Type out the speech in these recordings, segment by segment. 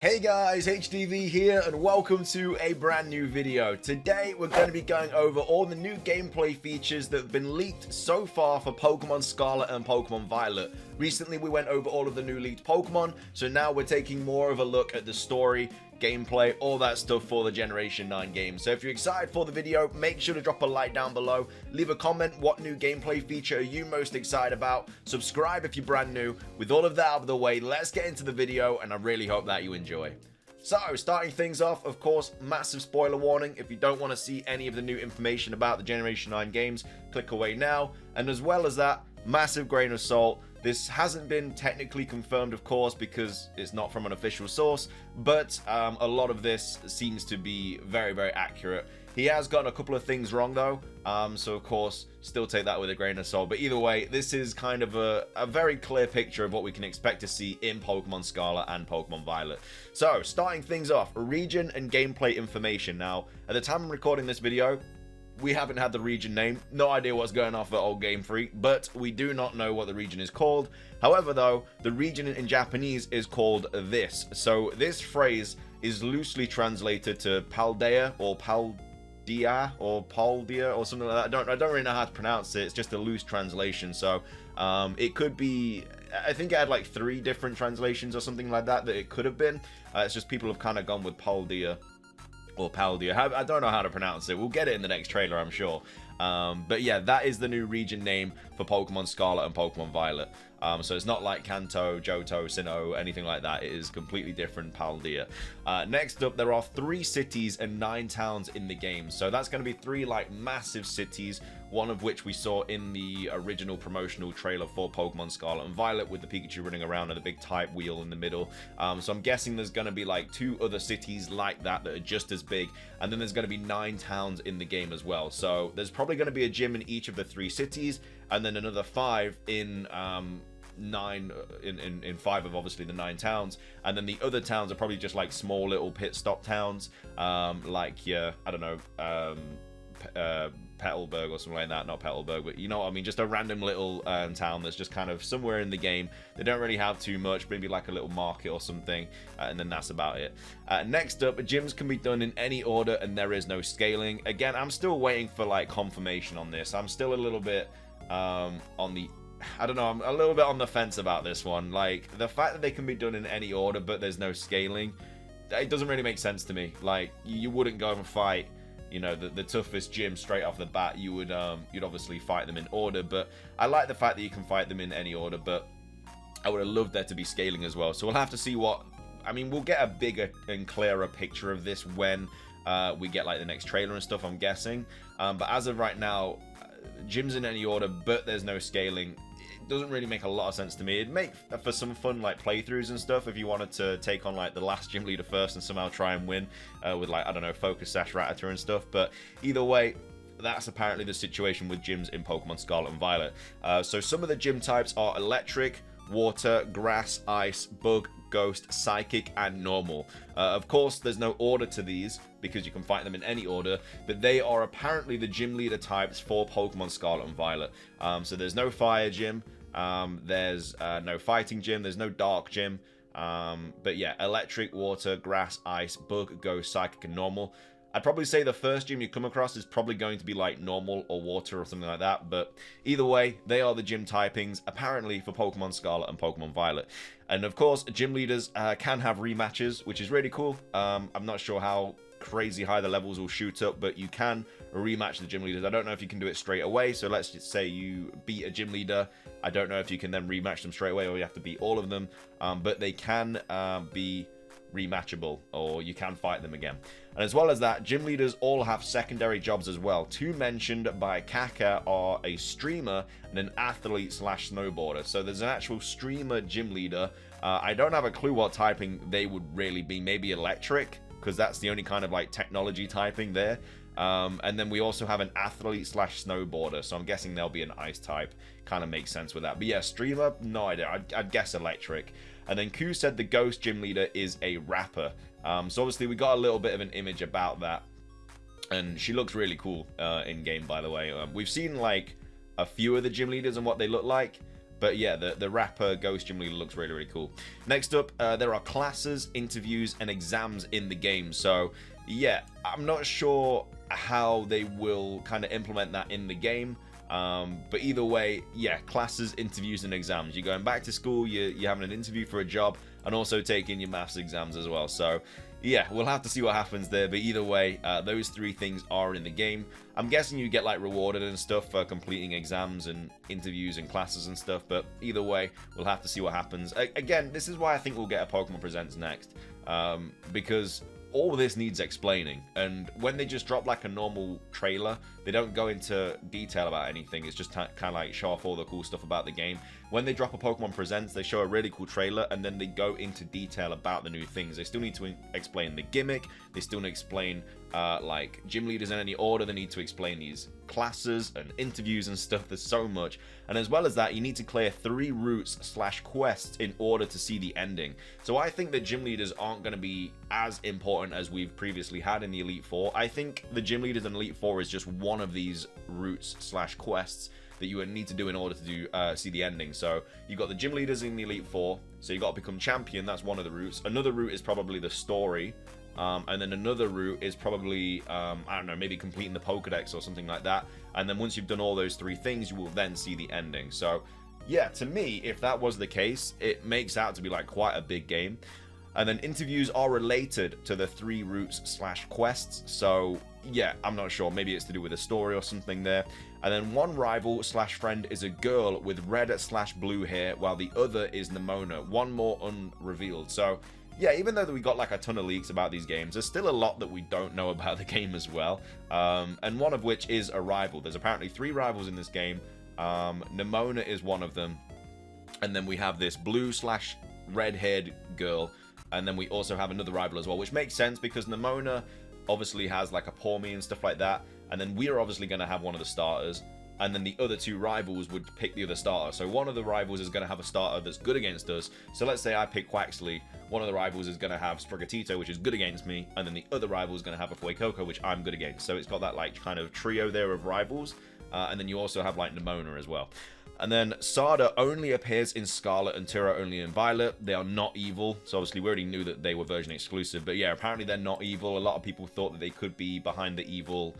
Hey guys, HDvee here and welcome to a brand new video. Today we're going to be going over all the new gameplay features that have been leaked so far for Pokemon Scarlet and Pokemon Violet. Recently we went over all of the new leaked Pokemon, so now we're taking more of a look at the story, gameplay, all that stuff for the Generation 9 game. So if you're excited for the video, make sure to drop a like down below, leave a comment, what new gameplay feature are you most excited about, subscribe if you're brand new. With all of that out of the way, let's get into the video and I really hope that you enjoy. So, starting things off, of course, massive spoiler warning. If you don't want to see any of the new information about the Generation 9 games, click away now. And as well as that, massive grain of salt. This hasn't been technically confirmed, of course, because it's not from an official source, but a lot of this seems to be very, very accurate. He has gotten a couple of things wrong, though, so of course, still take that with a grain of salt. But either way, this is kind of a very clear picture of what we can expect to see in Pokemon Scarlet and Pokemon Violet. So, starting things off, region and gameplay information. Now, at the time I'm recording this video, we haven't had the region name, no idea what's going on for old Game Freak, but we do not know what the region is called. However, though, the region in Japanese is called this. So this phrase is loosely translated to Paldea or Paldia or Paldia or something like that. I don't really know how to pronounce it. It's just a loose translation. So it could be, I think it had like 3 different translations or something like that it could have been. It's just people have kind of gone with Paldea. Or Paldea. I don't know how to pronounce it. We'll get it in the next trailer, I'm sure. But yeah, that is the new region name for Pokemon Scarlet and Pokemon Violet. So it's not like Kanto, Johto, Sinnoh, anything like that. It is completely different, Paldea. Next up, there are 3 cities and 9 towns in the game. So that's going to be 3 like massive cities, one of which we saw in the original promotional trailer for Pokemon Scarlet and Violet with the Pikachu running around and a big type wheel in the middle. So I'm guessing there's going to be like 2 other cities like that are just as big, and then there's going to be 9 towns in the game as well. So there's probably going to be a gym in each of the 3 cities, and then another 5 in 5 of obviously the 9 towns, and then the other towns are probably just like small little pit stop towns, like yeah, I don't know, Petalburg or something like that. Not Petalburg, but you know what I mean, just a random little town that's just kind of somewhere in the game. They don't really have too much, maybe like a little market or something, and then that's about it. Next up, gyms can be done in any order and there is no scaling. Again, I'm still waiting for like confirmation on this. I'm still a little bit on the, I don't know, I'm a little bit on the fence about this one. Like, the fact that they can be done in any order but there's no scaling, it doesn't really make sense to me. Like, you wouldn't go and fight, you know, the toughest gym straight off the bat. You would you'd obviously fight them in order, but I like the fact that you can fight them in any order, but I would have loved there to be scaling as well. So we'll have to see what, I mean, we'll get a bigger and clearer picture of this when we get like the next trailer and stuff, I'm guessing. But as of right now, gyms in any order but there's no scaling, it doesn't really make a lot of sense to me. It'd make for some fun like playthroughs and stuff if you wanted to take on like the last gym leader first and somehow try and win with like, I don't know, Focus Sash, Rattata and stuff. But either way, that's apparently the situation with gyms in Pokemon Scarlet and Violet. So some of the gym types are electric, water, grass, ice, bug, ghost, psychic, and normal. Of course, there's no order to these because you can fight them in any order, but they are apparently the gym leader types for Pokemon Scarlet and Violet. So there's no fire gym, there's no fighting gym, there's no dark gym, but yeah, electric, water, grass, ice, bug, ghost, psychic, and normal. I'd probably say the first gym you come across is probably going to be like normal or water or something like that, but either way, they are the gym typings, apparently, for Pokemon Scarlet and Pokemon Violet. And of course, gym leaders can have rematches, which is really cool. I'm not sure how crazy high the levels will shoot up, but you can rematch the gym leaders. I don't know if you can do it straight away, so let's just say you beat a gym leader. I don't know if you can then rematch them straight away or you have to beat all of them, but they can be rematchable, or you can fight them again. And as well as that, gym leaders all have secondary jobs as well. 2 mentioned by Kaka are a streamer and an athlete slash snowboarder. So there's an actual streamer gym leader. I don't have a clue what typing they would really be. Maybe electric, because that's the only kind of like technology typing there. And then we also have an athlete slash snowboarder, so I'm guessing they'll be an ice type. Kind of makes sense with that. But yeah, streamer, no idea. I'd guess electric. And then Q said the ghost gym leader is a rapper. So obviously we got a little bit of an image about that, and she looks really cool in game, by the way. We've seen like a few of the gym leaders and what they look like. But yeah, the rapper Ghost Gym Leader looks really, really cool. Next up, there are classes, interviews, and exams in the game. So yeah, I'm not sure how they will kind of implement that in the game. But either way, yeah, classes, interviews, and exams. You're going back to school, you're having an interview for a job, and also taking your maths exams as well. So yeah, we'll have to see what happens there. But either way, those 3 things are in the game. I'm guessing you get like rewarded and stuff for completing exams and interviews and classes and stuff. But either way, we'll have to see what happens. Again, this is why I think we'll get a Pokemon Presents next. Because all this needs explaining, and when they just drop like a normal trailer, they don't go into detail about anything. It's just kind of like show off all the cool stuff about the game. When they drop a Pokemon Presents, they show a really cool trailer, and then they go into detail about the new things. They still need to explain the gimmick. They still need to explain like gym leaders in any order. They need to explain these classes and interviews and stuff. There's so much. And as well as that, you need to clear 3 routes / quests in order to see the ending. So I think that gym leaders aren't going to be as important as we've previously had in the Elite Four. I think the gym leaders in Elite Four is just one of these routes / quests that you would need to do in order to do see the ending. So you've got the gym leaders in the Elite Four, so you got to become champion. That's one of the routes. Another route is probably the story, and then another route is probably I don't know, maybe completing the Pokedex or something like that. And then once you've done all those 3 things, you will then see the ending. So yeah, to me, if that was the case, it makes out to be like quite a big game. And then interviews are related to the 3 routes / quests. So yeah, I'm not sure. Maybe it's to do with a story or something there. And then one rival / friend is a girl with red / blue hair, while the other is Nemona. One more unrevealed. So yeah, even though we got like a ton of leaks about these games, there's still a lot that we don't know about the game as well. And one of which is a rival. There's apparently 3 rivals in this game. Nemona is one of them. And then we have this blue / red-haired girl. And then we also have another rival as well, which makes sense because Nemona obviously has like a Pawmi and stuff like that. And then we're obviously going to have one of the starters. And then the other 2 rivals would pick the other starter. So one of the rivals is going to have a starter that's good against us. So let's say I pick Quaxley. One of the rivals is going to have Sprigatito, which is good against me. And then the other rival is going to have a Fuecoco, which I'm good against. So it's got that like kind of trio there of rivals. And then you also have like Nemona as well. And then Sada only appears in Scarlet and Tira only in Violet. They are not evil. So obviously we already knew that they were version exclusive. But yeah, apparently they're not evil. A lot of people thought that they could be behind the evil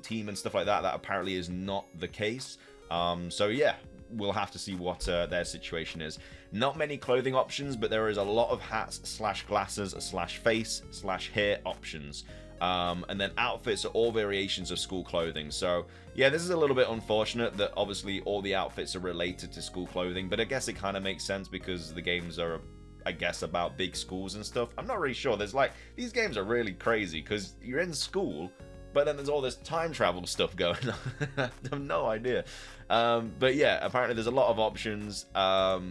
team and stuff like that. That apparently is not the case. So yeah, we'll have to see what their situation is. Not many clothing options, but there is a lot of hats / glasses / face / hair options. And then outfits are all variations of school clothing. So yeah, this is a little bit unfortunate that obviously all the outfits are related to school clothing, but I guess it kind of makes sense because the games are, I guess, about big schools and stuff. I'm not really sure. There's like, these games are really crazy because you're in school, but then there's all this time travel stuff going on. I have no idea. But yeah, apparently there's a lot of options. No,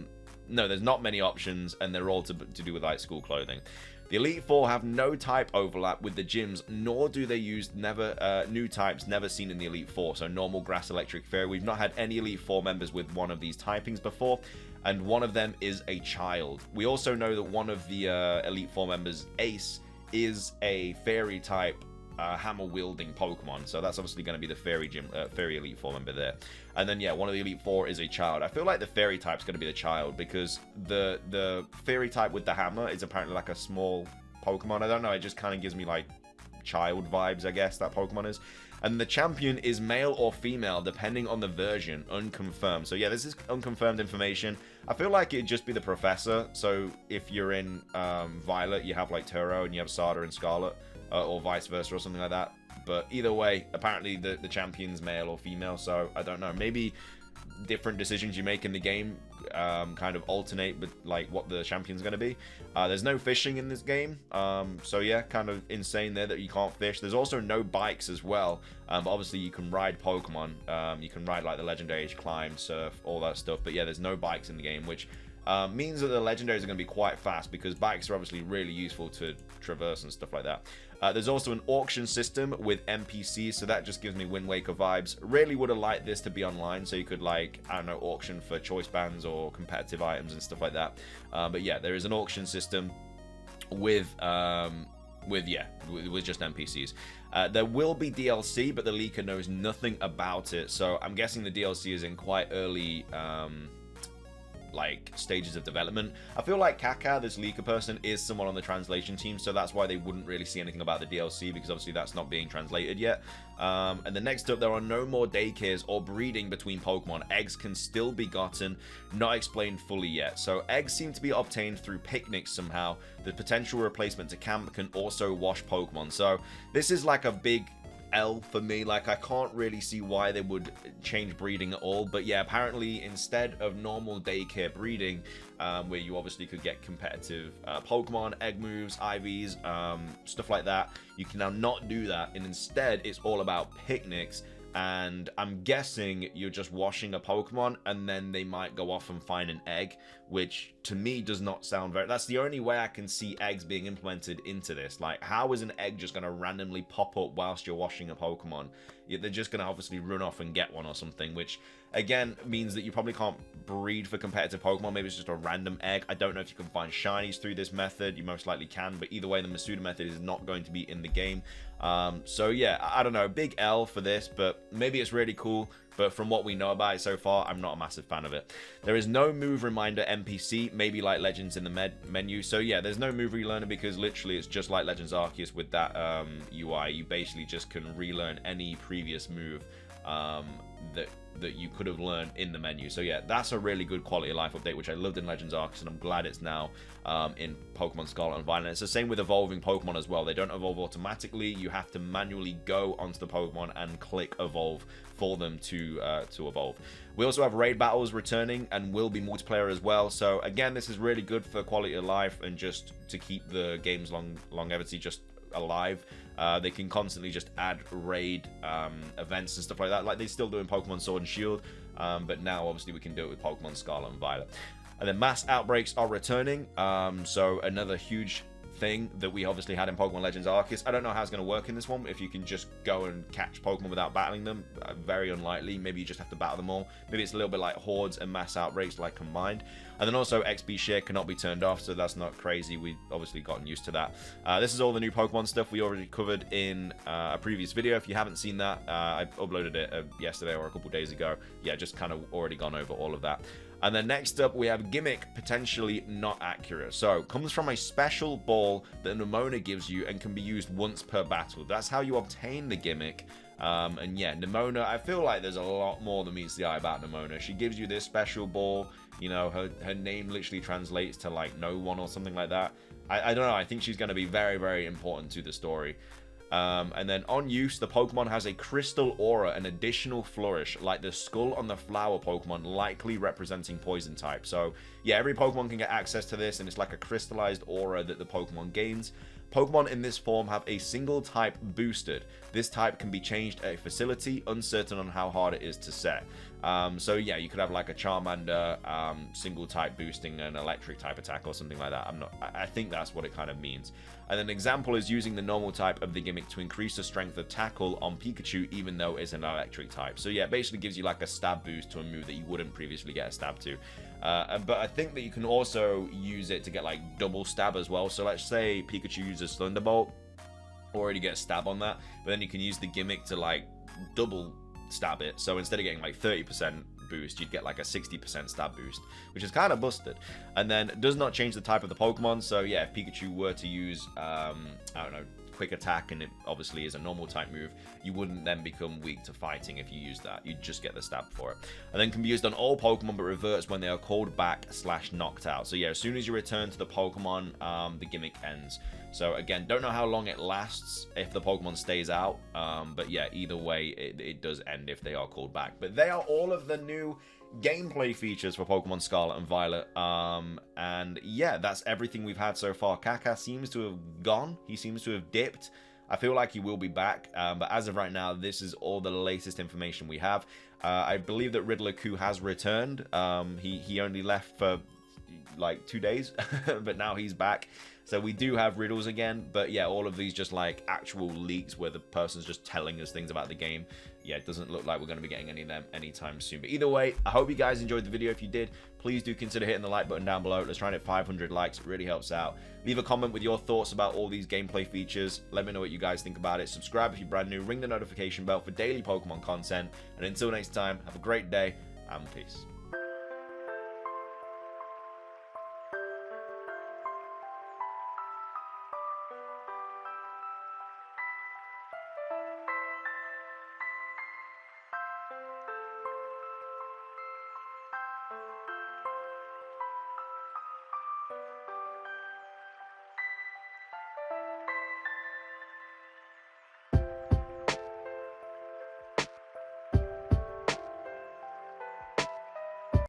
there's not many options, and they're all to do with like school clothing. The Elite Four have no type overlap with the gyms, nor do they use new types never seen in the Elite Four. So normal, grass, electric, fairy. We've not had any Elite Four members with one of these typings before, and one of them is a child. We also know that one of the Elite Four members, Ace, is a fairy type hammer-wielding Pokemon, so that's obviously going to be the fairy Elite Four member there. And then yeah, one of the Elite Four is a child. I feel like the fairy type's going to be the child because the fairy type with the hammer is apparently like a small Pokemon. I don't know, it just kind of gives me like child vibes, I guess, that Pokemon is. And the champion is male or female depending on the version, unconfirmed. So yeah, this is unconfirmed information. I feel like it'd just be the professor. So if you're in Violet, you have like Turo, and you have Sada in Scarlet, or vice versa or something like that. But either way, apparently the champion's male or female, so I don't know. Maybe different decisions you make in the game kind of alternate with like what the champion's going to be. There's no fishing in this game, so yeah, kind of insane there that you can't fish. There's also no bikes as well, but obviously you can ride Pokemon. You can ride like the Legendary, climb, surf, all that stuff, but yeah, there's no bikes in the game, which means that the legendaries are going to be quite fast because bikes are obviously really useful to traverse and stuff like that. There's also an auction system with NPCs, so that just gives me Wind Waker vibes. Really would have liked this to be online, so you could like, I don't know, auction for choice bands or competitive items and stuff like that. But yeah, there is an auction system with just NPCs. There will be DLC, but the leaker knows nothing about it, so I'm guessing the DLC is in quite early like stages of development. I feel like Kaka, this leaker person, is someone on the translation team, so that's why they wouldn't really see anything about the DLC, because obviously that's not being translated yet. And then next up, there are no more daycares or breeding between Pokemon. Eggs can still be gotten, not explained fully yet. So eggs seem to be obtained through picnics somehow. The potential replacement to camp can also wash Pokemon. So this is like a big L for me. Like, I can't really see why they would change breeding at all. But yeah, apparently instead of normal daycare breeding, where you obviously could get competitive Pokemon, egg moves, IVs, stuff like that, you can now not do that, and instead it's all about picnics. And I'm guessing you're just washing a Pokemon and then they might go off and find an egg, which to me does not sound very... That's the only way I can see eggs being implemented into this. Like, how is an egg just going to randomly pop up whilst you're washing a Pokemon? They're just going to obviously run off and get one or something, which again means that you probably can't breed for competitive Pokemon. Maybe it's just a random egg. I don't know if you can find shinies through this method. You most likely can, but either way, the Masuda method is not going to be in the game. So yeah, I don't know, big L for this, but maybe it's really cool. But from what we know about it so far, I'm not a massive fan of it. There is no move reminder NPC, maybe like Legends in the menu. So yeah, there's no move relearner, because literally it's just like Legends Arceus with that UI. You basically just can relearn any previous move that you could have learned in the menu. So yeah, that's a really good quality of life update, which I loved in Legends Arceus, and I'm glad it's now in Pokemon Scarlet and Violet. It's the same with evolving Pokemon as well. They don't evolve automatically. You have to manually go onto the Pokemon and click evolve for them to evolve. We also have raid battles returning and will be multiplayer as well. So again, this is really good for quality of life and just to keep the game's longevity just alive. They can constantly just add raid events and stuff like that, like they still do in Pokemon Sword and Shield, but now obviously we can do it with Pokemon Scarlet and Violet. And then mass outbreaks are returning, so another huge thing that we obviously had in Pokemon Legends Arceus. I don't know how it's going to work in this one, if you can just go and catch Pokemon without battling them. Very unlikely. Maybe you just have to battle them all. Maybe it's a little bit like hordes and mass outbreaks like combined. And then also XP share cannot be turned off, so that's not crazy. We've obviously gotten used to that. This is all the new Pokemon stuff we already covered in a previous video. If you haven't seen that, I uploaded it yesterday or a couple days ago. Yeah, just kind of already gone over all of that. And then next up, we have Gimmick, potentially not accurate. So, comes from a special ball that Nemona gives you and can be used once per battle. That's how you obtain the Gimmick. And yeah, Nemona, I feel like there's a lot more than meets the eye about Nemona. She gives you this special ball. You know, her name literally translates to like no one or something like that. I don't know. I think she's going to be very, very important to the story. And then on use, the Pokemon has a crystal aura, an additional flourish, like the skull on the flower Pokemon, likely representing poison type. So yeah, every Pokemon can get access to this, and it's like a crystallized aura that the Pokemon gains. Pokemon in this form have a single type boosted. This type can be changed at a facility, uncertain on how hard it is to set. So yeah, you could have like a Charmander single type boosting an electric type attack or something like that. I think that's what it kind of means. And an example is using the normal type of the Gimmick to increase the strength of tackle on Pikachu, even though it's an electric type. So yeah, it basically gives you like a stab boost to a move that you wouldn't previously get a stab to. But I think that you can also use it to get like double stab as well. So let's say Pikachu uses Thunderbolt, already get a stab on that, but then you can use the Gimmick to like double stab it. So instead of getting like 30% boost, you'd get like a 60% stab boost, which is kind of busted. And then does not change the type of the Pokemon. So yeah, if Pikachu were to use I don't know, quick attack, and it obviously is a normal type move, you wouldn't then become weak to fighting if you use that. You'd just get the stab for it. And then can be used on all Pokemon, but reverts when they are called back / knocked out. So yeah, as soon as you return to the Pokemon, the Gimmick ends. So again, don't know how long it lasts if the Pokemon stays out, but yeah, either way, it does end if they are called back. But they are all of the new gameplay features for Pokemon Scarlet and Violet, and yeah, that's everything we've had so far. Kaka seems to have gone. He seems to have dipped. I feel like he will be back, but as of right now, this is all the latest information we have. I believe that Riddler Coup has returned. He only left for like 2 days, but now he's back. So we do have riddles again, but yeah, all of these just like actual leaks where the person's just telling us things about the game. Yeah, it doesn't look like we're going to be getting any of them anytime soon. But either way, I hope you guys enjoyed the video. If you did, please do consider hitting the like button down below. Let's try and hit 500 likes. It really helps out. Leave a comment with your thoughts about all these gameplay features. Let me know what you guys think about it. Subscribe if you're brand new. Ring the notification bell for daily Pokemon content. And until next time, have a great day and peace.